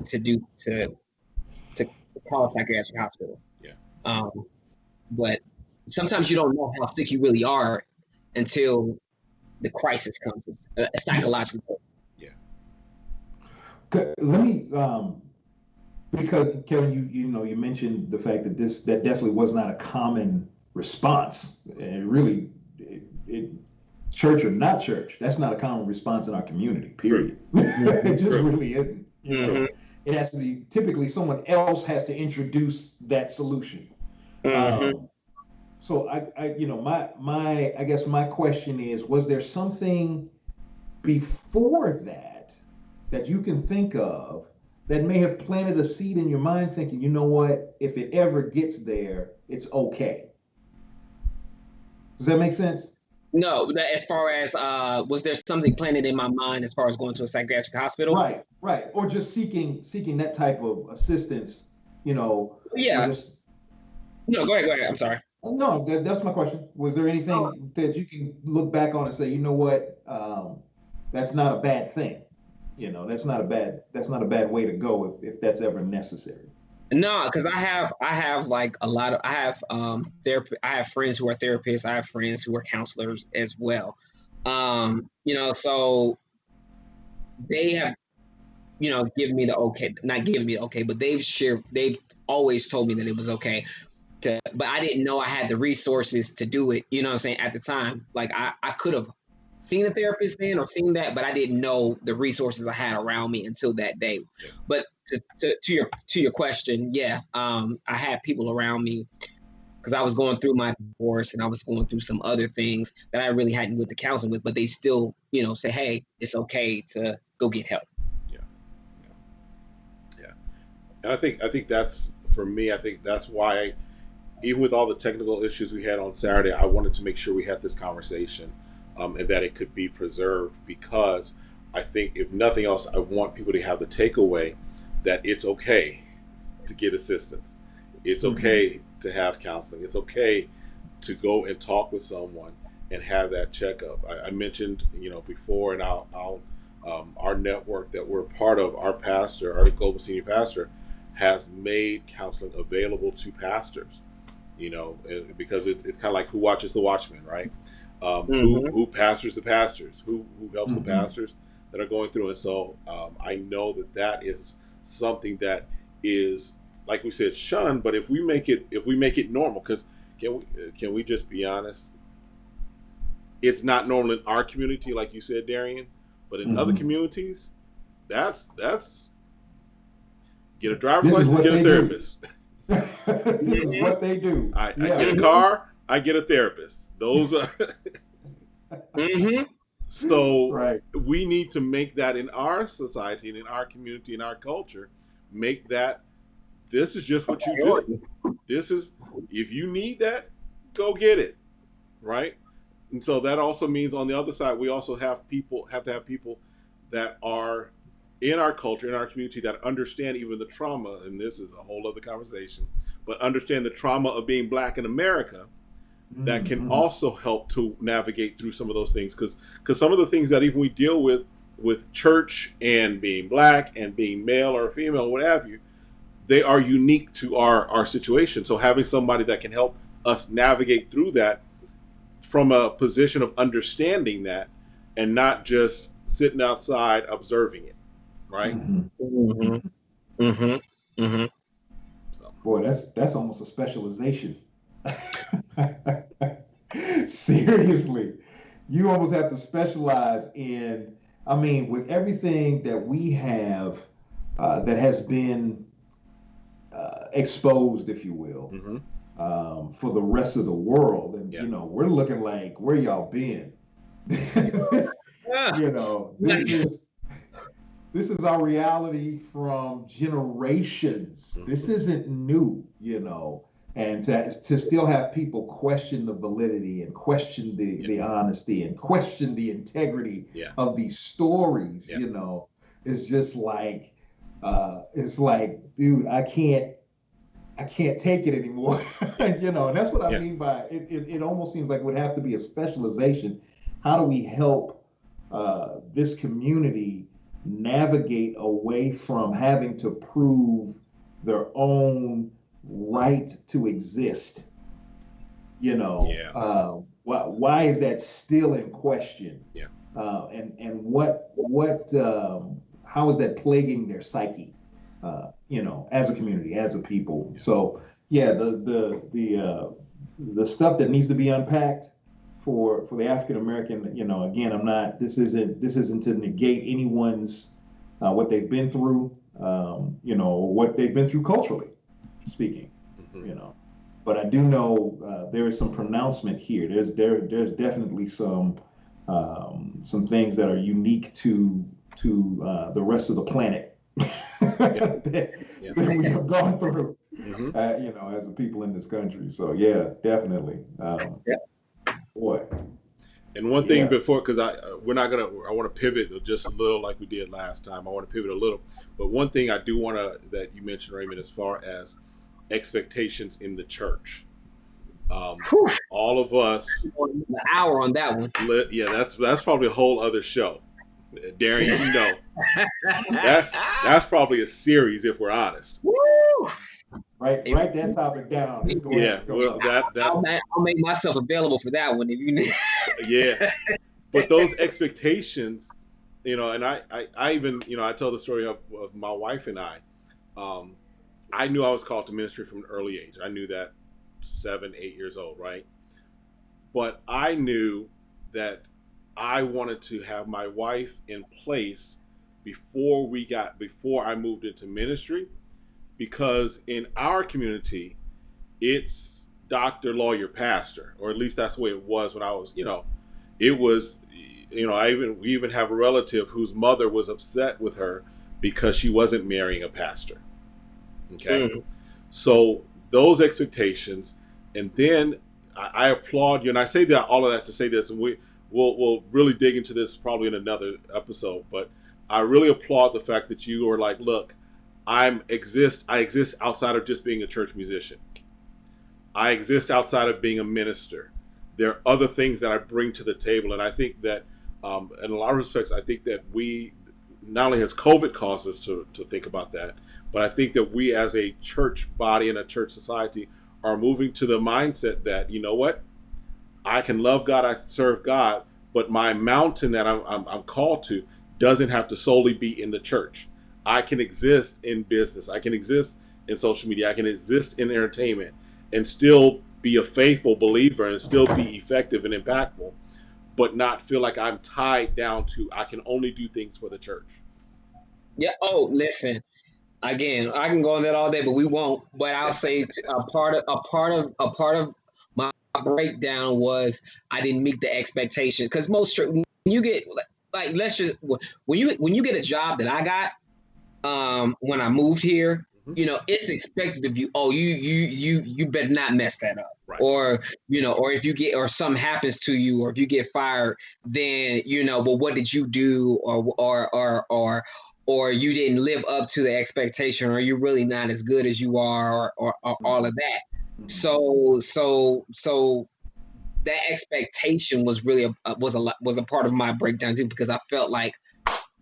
call a psychiatric hospital. yeah, Um, but sometimes you don't know how sick you really are until the crisis comes. It's Yeah. psychological. yeah. Let me, because Kevin, you mentioned the fact that that definitely was not a common response, and it church or not church, that's not a common response in our community. True, Period. Mm-hmm. It just true, really isn't. Mm-hmm. It has to be, typically someone else has to introduce that solution. Mm-hmm. Um, so I guess my question is, was there something before that you can think of that may have planted a seed in your mind, thinking, you know what, if it ever gets there, it's okay? Does that make sense? No, as far as was there something planted in my mind as far as going to a psychiatric hospital? Right, right. Or just seeking that type of assistance, or Yeah. just No, go ahead. Go ahead. I'm sorry. no, that's my question. Was there Oh, anything that you can look back on and say, you know what, that's not a bad thing. That's not a bad way to go if that's ever necessary. no, because I have like a lot of I have therapy. I have friends who are therapists. I have friends who are counselors as well. So they have given me the okay, not giving me the okay, but they've always told me that it was okay but I didn't know I had the resources to do it, what I'm saying, at the time. Like I could have seen a therapist then or seen that, but I didn't know the resources I had around me until that day. yeah, But to your question, yeah, I had people around me because I was going through my divorce and I was going through some other things that I really hadn't went to counseling with, but they still, say, hey, it's okay to go get help. yeah, yeah. And I think that's, for me, I think that's why even with all the technical issues we had on Saturday, I wanted to make sure we had this conversation, and that it could be preserved, because I think, if nothing else, I want people to have the takeaway that it's okay to get assistance. It's okay to have counseling. It's okay to go and talk with someone and have that checkup. I mentioned, before, and our network that we're part of, our pastor, our global senior pastor, has made counseling available to pastors. Because it's kind of like, who watches the watchman, right? Who pastors the pastors? Who helps the pastors that are going through? And so I know that is something that is, like we said, shunned. But if we make it normal, because can we just be honest? It's not normal in our community, like you said, Darian, but in other communities, that's get a driver's license, get a therapist. This is what they do. I get a car, I get a therapist. Those are So right. We need to make that in our society and in our community, in our culture, make that this is just what you do. This is, if you need that, go get it, right? And so that also means, on the other side, we also have to have people that are in our culture, in our community, that understand even the trauma, and this is a whole other conversation, but understand the trauma of being Black in America, that can also help to navigate through some of those things. Because some of the things that even we deal with church and being Black and being male or female, what have you, they are unique to our situation. So having somebody that can help us navigate through that from a position of understanding that, and not just sitting outside observing it, right? So. Boy, that's almost a specialization. Seriously, you almost have to specialize in, with everything that we have that has been exposed, if you will, for the rest of the world. And, we're looking like, where y'all been? This is our reality from generations. This isn't new, and to still have people question the validity and question the honesty and question the integrity of these stories, it's just like, it's like, dude, I can't take it anymore. And that's what I mean by it. It almost seems like it would have to be a specialization. How do we help this community navigate away from having to prove their own right to exist? Why is that still in question? And how is that plaguing their psyche? As a community, as a people. So the stuff that needs to be unpacked for the African American, again, this isn't to negate anyone's what they've been through, what they've been through culturally speaking, But I do know there is some pronouncement here. There's definitely some things that are unique to the rest of the planet. that we have gone through, as a people in this country. So definitely. Boy. And one thing before, because I want to pivot just a little like we did last time. I want to pivot a little, but one thing I do want to, that you mentioned, Raymond, as far as expectations in the church. All of us. An hour on that one. That's probably a whole other show. Darian, that's probably a series, if we're honest. Woo! Write that topic down. I'll make myself available for that one if you need. But those expectations, and I even, I tell the story of my wife and I. I knew I was called to ministry from an early age. I knew that 7, 8 years old, right? But I knew that I wanted to have my wife in place before I moved into ministry, because in our community, it's doctor, lawyer, pastor, or at least that's the way it was when I was, it was, we even have a relative whose mother was upset with her because she wasn't marrying a pastor. Okay. So those expectations, And then I applaud you, and I say that all of that to say this, and we'll really dig into this probably in another episode. But I really applaud the fact that you are like, look, I exist outside of just being a church musician. I exist outside of being a minister. There are other things that I bring to the table, and I think that, in a lot of respects, I think that we not only has COVID caused us to think about that, but I think that we as a church body and a church society are moving to the mindset that, you know what, I can love God, I serve God, but my mountain that I'm called to doesn't have to solely be in the church. I can exist in business. I can exist in social media. I can exist in entertainment and still be a faithful believer and still be effective and impactful, but not feel like I'm tied down to I can only do things for the church. Yeah. Oh, listen. Again, I can go on that all day, but we won't. But I'll say a part of my breakdown was I didn't meet the expectations because when you get like let's just when you get a job that I got when I moved here, Mm-hmm. it's expected of you. Oh, you better not mess that up. Right. Or or if you get or something happens to you, or if you get fired, then well, what did you do, or you didn't live up to the expectation, or you're really not as good as you are, or all of that. So that expectation was really was a part of my breakdown too, because I felt like,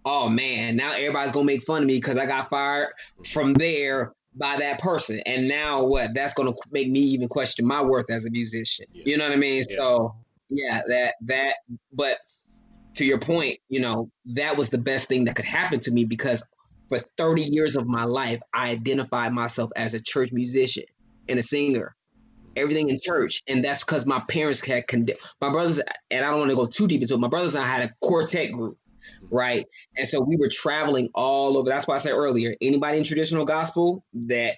oh man, now everybody's gonna make fun of me because I got fired from there by that person, and now what? That's gonna make me even question my worth as a musician. Yeah. You know what I mean? Yeah. So yeah, that. But to your point, that was the best thing that could happen to me, because for 30 years of my life, I identified myself as a church musician and a singer, everything in church. And that's because my parents had my brothers, and I don't want to go too deep into it. My brothers and I had a quartet group, right? And so we were traveling all over. That's why I said earlier, anybody in traditional gospel that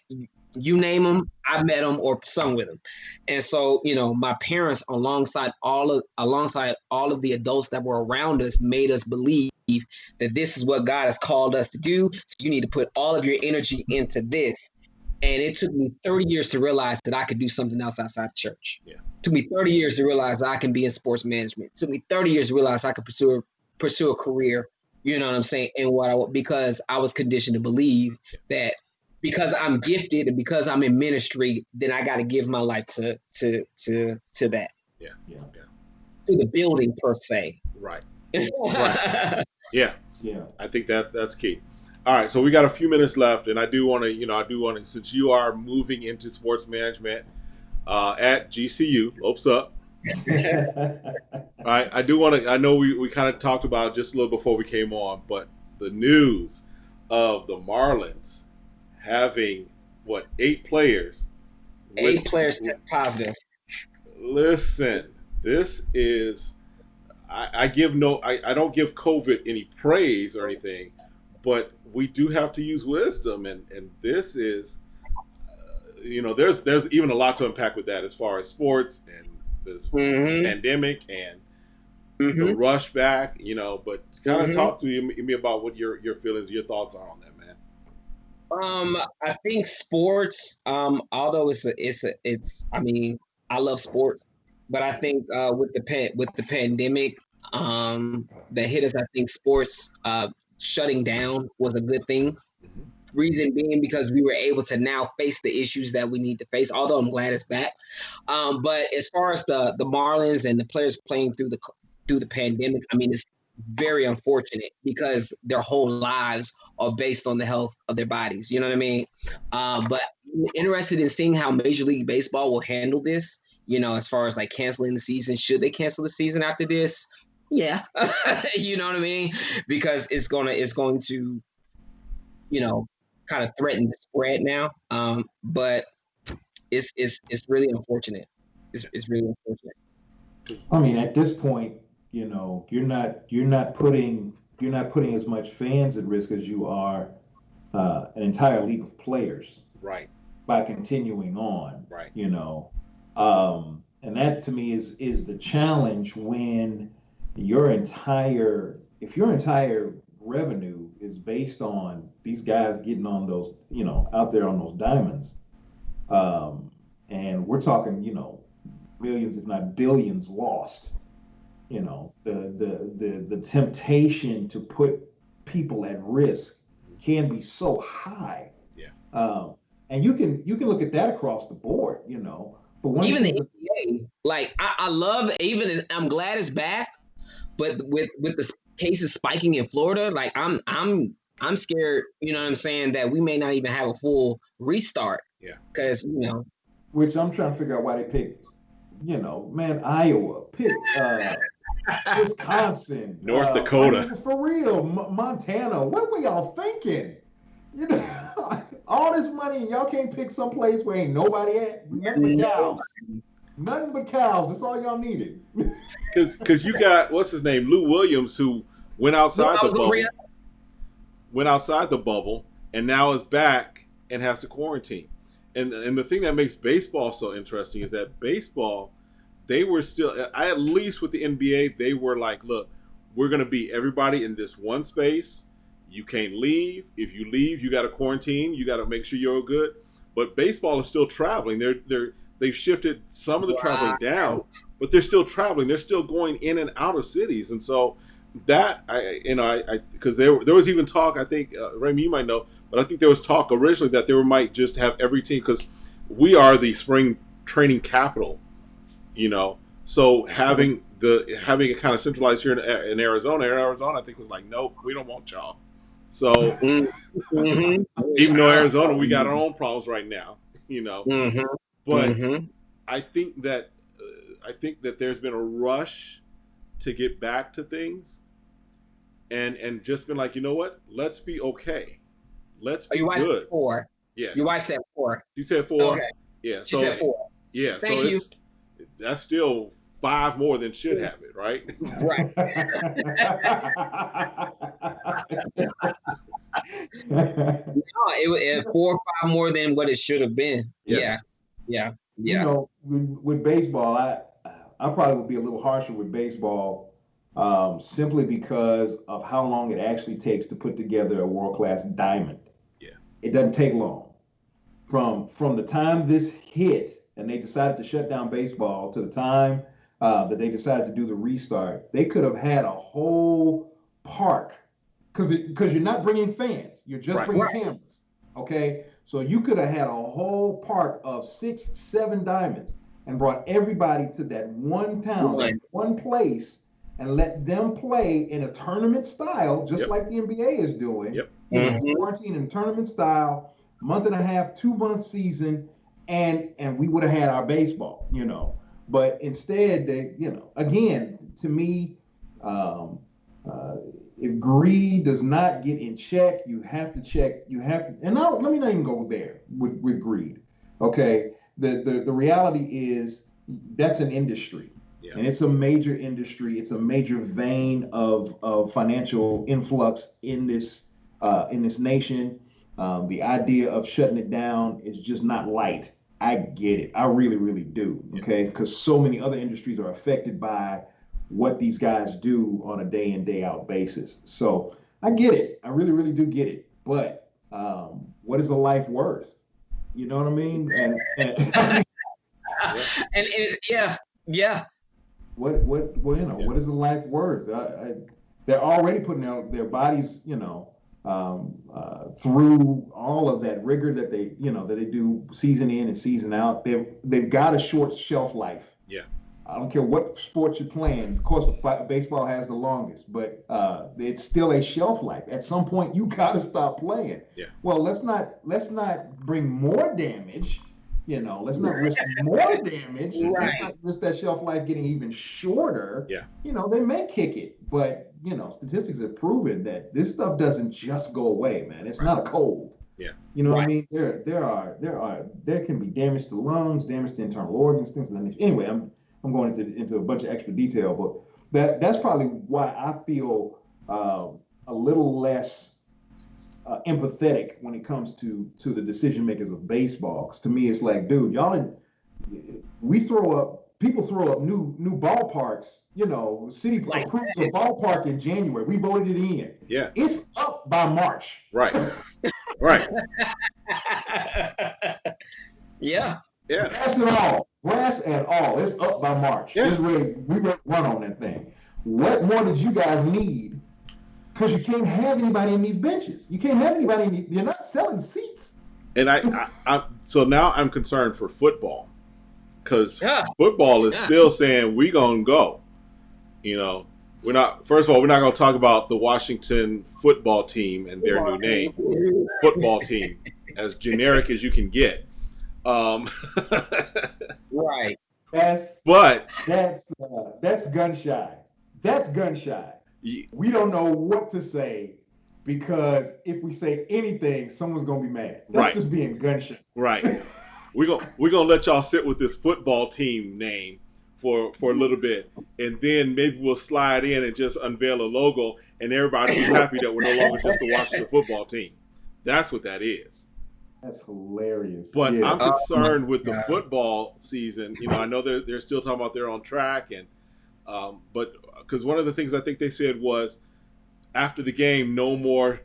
you name them, I met them or sung with them. And so, my parents, alongside all of the adults that were around us, made us believe that this is what God has called us to do. So you need to put all of your energy into this. And it took me 30 years to realize that I could do something else outside the church. Yeah. It took me 30 years to realize that I can be in sports management. It took me 30 years to realize I could pursue a career, you know what I'm saying? And because I was conditioned to believe that because I'm gifted and because I'm in ministry, then I got to give my life to that. Yeah. Yeah. To the building per se. Right. Right. Yeah. Yeah. I think that's key. All right, so we got a few minutes left, and I do want to, since you are moving into sports management at GCU, hopes up. All right, I do want to. I know we kind of talked about it just a little before we came on, but the news of the Marlins having 8 players? 8 players positive. Listen, this is. I don't give COVID any praise or anything, but we do have to use wisdom, and this is, there's even a lot to unpack with that as far as sports and this pandemic and the rush back, but kind of talk to me about what your feelings, your thoughts are on that, man. I think sports, although it's I mean, I love sports, but I think with the pandemic that hit us, I think sports shutting down was a good thing. Reason being because we were able to now face the issues that we need to face, although I'm glad it's back. But as far as the Marlins and the players playing through the pandemic, I mean, it's very unfortunate because their whole lives are based on the health of their bodies. You know what I mean? But I'm interested in seeing how Major League Baseball will handle this, as far as like canceling the season. Should they cancel the season after this? Yeah. You know what I mean? Because it's going to, kind of threaten the spread now. But it's really unfortunate. It's really unfortunate. I mean, at this point, you're not putting as much fans at risk as you are an entire league of players. Right. By continuing on. Right. And that to me is the challenge when if your entire revenue is based on these guys getting on those, out there on those diamonds, and we're talking, millions, if not billions, lost. The temptation to put people at risk can be so high. Yeah. And you can look at that across the board. But one of the Even the things that NBA, like I love even I'm glad it's back, but with the cases spiking in Florida, like I'm scared. You know what I'm saying, that we may not even have a full restart Yeah. because which I'm trying to figure out why they picked, man, Iowa, pick Wisconsin. North I Dakota. mean, for real, Montana. What were y'all thinking? All this money, and y'all can't pick some place where ain't nobody at. Nothing but cows. Nothing but cows. That's all y'all needed. Because you got, what's his name, Lou Williams, who went No, outside I the was gonna bring bubble, and now is back and has to quarantine. And the thing that makes baseball so interesting is that baseball, they were still, at least with the NBA, they were like, look, we're going to be everybody in this one space. You can't leave. If you leave, you got to quarantine. You got to make sure you're good. But baseball is still traveling. They've shifted some of the traveling down, but they're still traveling. They're still going in and out of cities. And so that because there was even talk. I think Raymond, you might know, but I think there was talk originally that they might just have every team, because we are the spring training capital. So having it kind of centralized here in Arizona. I think was like, nope, we don't want y'all. So mm-hmm. even though Arizona, we got our own problems right now, Mm-hmm. but Mm-hmm. I think that there's been a rush to get back to things, and just been like, you know what? Let's be okay. Let's Oh, be you watched good. four. Yeah. You watched that four. You said 4. Okay. Yeah. She So said 4. yeah. Thank So you. that's still 5 more than should have it, right? Right. No, it 4 or 5 more than what it should have been. Yeah. Yeah. With baseball, I probably would be a little harsher with baseball, simply because of how long it actually takes to put together a world class diamond. Yeah. It doesn't take long. From the time this hit and they decided to shut down baseball to the time that they decided to do the restart, they could have had a whole park, because you're not bringing fans, you're just Right. bringing cameras. Okay, so you could have had a whole park of 6, 7 diamonds and brought everybody to that one town, that one place, and let them play in a tournament style, just like the NBA is doing. Yep. Quarantine in tournament style, month and a half, 2 month season, and we would have had our baseball. But instead, they, again, to me, um, if greed does not get in check, you have to check. You have to, and now let me not even go there with greed. Okay, the reality is that's an industry. Yeah. And it's a major industry. It's a major vein of financial influx in this nation. The idea of shutting it down is just not light. I get it. I really, really do. Okay, because so many other industries are affected by what these guys do on a day in, day out basis. So I get it. I really, really do get it. But what is a life worth? You know what I mean? And And yeah. what is a life worth? They're already putting their bodies, through all of that rigor that they do season in and season out. They've got a short shelf life. Yeah. I don't care what sport you're playing. Of course, baseball has the longest, but it's still a shelf life. At some point, you got to stop playing. Yeah. Well, let's not bring more damage. Let's not risk more damage. Right. Let's not risk that shelf life getting even shorter. Yeah. They may kick it, but statistics have proven that this stuff doesn't just go away, man. It's not a cold. Yeah. You know what I mean? There can be damage to lungs, damage to internal organs, things like that. Anyway, I'm going into a bunch of extra detail, but that's probably why I feel a little less empathetic when it comes to the decision makers of baseball. Because to me, it's like, dude, people throw up new ballparks. City approves a ballpark in January. We voted it in. Yeah. It's up by March. Right. Right. Yeah. Yeah, Grass and all. It's up by March. yeah. It's ready. We ready to run on that thing. What more did you guys need? Because you can't have anybody in these benches. You can't have anybody in these. You're not selling seats. And so now I'm concerned for football because Yeah, football is yeah. still saying we gonna go. You know, we're not. First of all, we're not gonna talk about the Washington football team and their new name, football team, as generic as you can get. Um, Right. That's but that's gun shy. That's gun shy. We don't know what to say because if we say anything, someone's gonna be mad. That's right, just being gun shy. right. We're gonna let y'all sit with this football team name for a little bit, and then maybe we'll slide in and just unveil a logo, and everybody will be happy that we're no longer just the Washington football team. That's what that is. That's hilarious. But Yeah. I'm Oh my concerned with the God. football season. I know they're still talking about they're on track, and but because one of the things I think they said was after the game, no more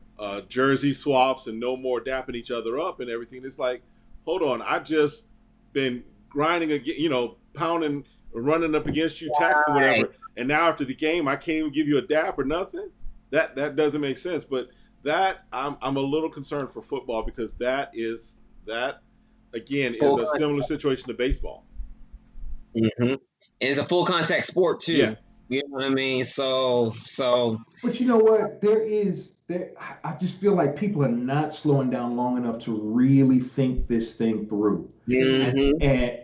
jersey swaps and no more dapping each other up and everything. It's like, hold on, I just been grinding again, pounding, running up against you, tackling, Right. whatever, and now after the game, I can't even give you a dap or nothing. That doesn't make sense. But that I'm a little concerned for football because that again is Full a similar situation to baseball. And it's a full contact sport Yeah, too. You know what I mean? So But you know what? I just feel like people are not slowing down long enough to really think this thing through. And hmm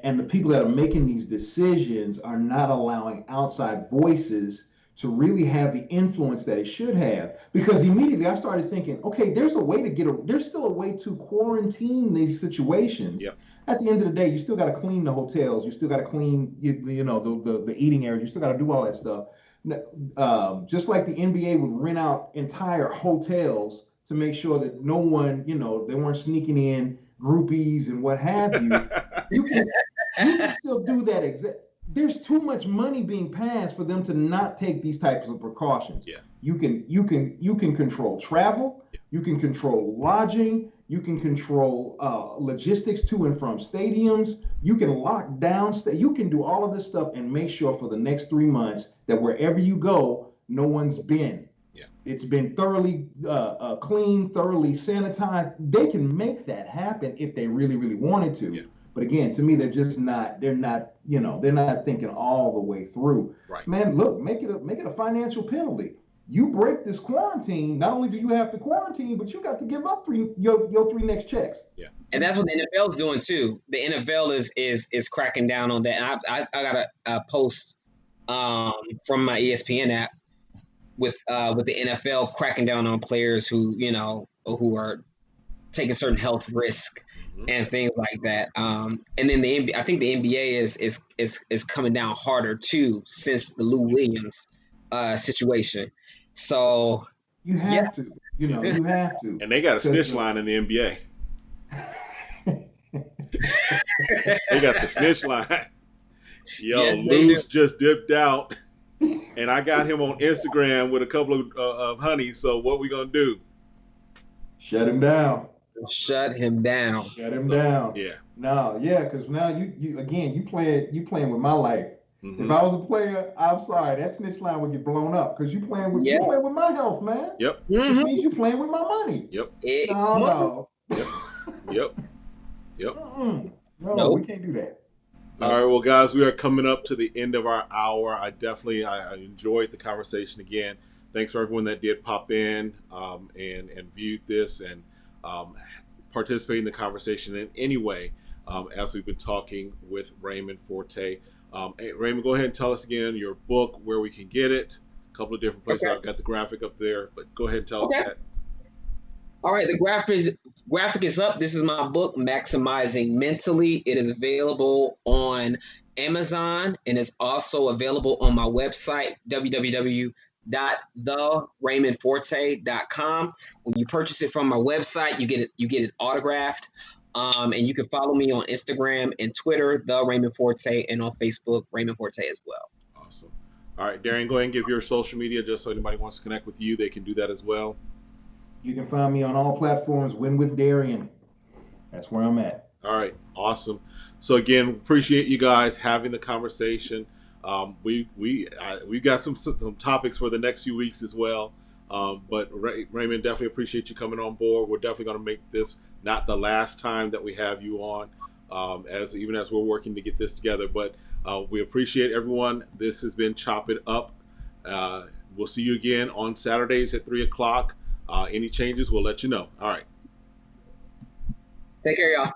and the people that are making these decisions are not allowing outside voices to really have the influence that it should have. Because immediately I started thinking, okay, there's still a way to quarantine these situations. yep. At the end of the day, you still got to clean the hotels, you still got to clean the eating areas, you still got to do all that stuff. Just like the NBA would rent out entire hotels to make sure that no one, they weren't sneaking in groupies and what have you. You can you can still do that. There's too much money being passed for them to not take these types of precautions. Yeah. You can control travel. You can control lodging. You can control logistics to and from stadiums. You can lock down. You can do all of this stuff and make sure for the next 3 months that wherever you go, no one's been. Yeah. It's been thoroughly cleaned, thoroughly sanitized. They can make that happen if they really, really wanted to. Yeah. But again, to me, they're just not. They're not thinking all the way through. Right. Man, look, make it a financial penalty. You break this quarantine, not only do you have to quarantine, but you got to give up your three next checks. Yeah. And that's what the NFL is doing too. The NFL is cracking down on that. And I got a post from my ESPN app with the NFL cracking down on players who are taking certain health risks Mhm. and things like that. And then I think the NBA is coming down harder too since the Lou Williams situation. So You yeah, have to. You have to. And they got a snitch Because line in the NBA. They got the snitch line. Yo, yes they do. Lou's just dipped out, and I got him on Instagram with a couple of honeys. So what we gonna do? shut him down. Shut him down. Shut him So, down. yeah. No, yeah, because now you playing with my life. If Mm-hmm. I was a player, I'm sorry, that snitch line would get blown up because you Yeah. playing with my health, man. Yep. Which Mm-hmm. means you playing with my money. Yep. No, Yep. Yep. Yep. no, No. we can't do that. All right, well, guys, we are coming up to the end of our hour. I enjoyed the conversation again. Thanks for everyone that did pop in and viewed this and participate in the conversation in any way as we've been talking with Raymond Forte. Hey, Raymond, go ahead and tell us again your book, where we can get it. A couple of different places. Okay. I've got the graphic up there, but go ahead and tell us Okay. that. All right, the graphic is up. This is my book, Maximizing Mentally. It is available on Amazon and it's also available on my website, www.theraymondforte.com. When you purchase it from my website, you get it autographed. And you can follow me on Instagram and Twitter, The Raymond Forte, and on Facebook, Raymond Forte as well. Awesome. All right, Darian, go ahead and give your social media just so anybody wants to connect with you. They can do that as well. You can find me on all platforms. Win with Darian. That's where I'm at. All right, awesome. So again, appreciate you guys having the conversation. We got some topics for the next few weeks as well. But Raymond, definitely appreciate you coming on board. We're definitely going to make this not the last time that we have you on, as even as we're working to get this together. But we appreciate everyone. This has been Chop It Up. Uh, we'll see you again on Saturdays at 3 o'clock. Any changes, we'll let you know. All right. Take care, y'all.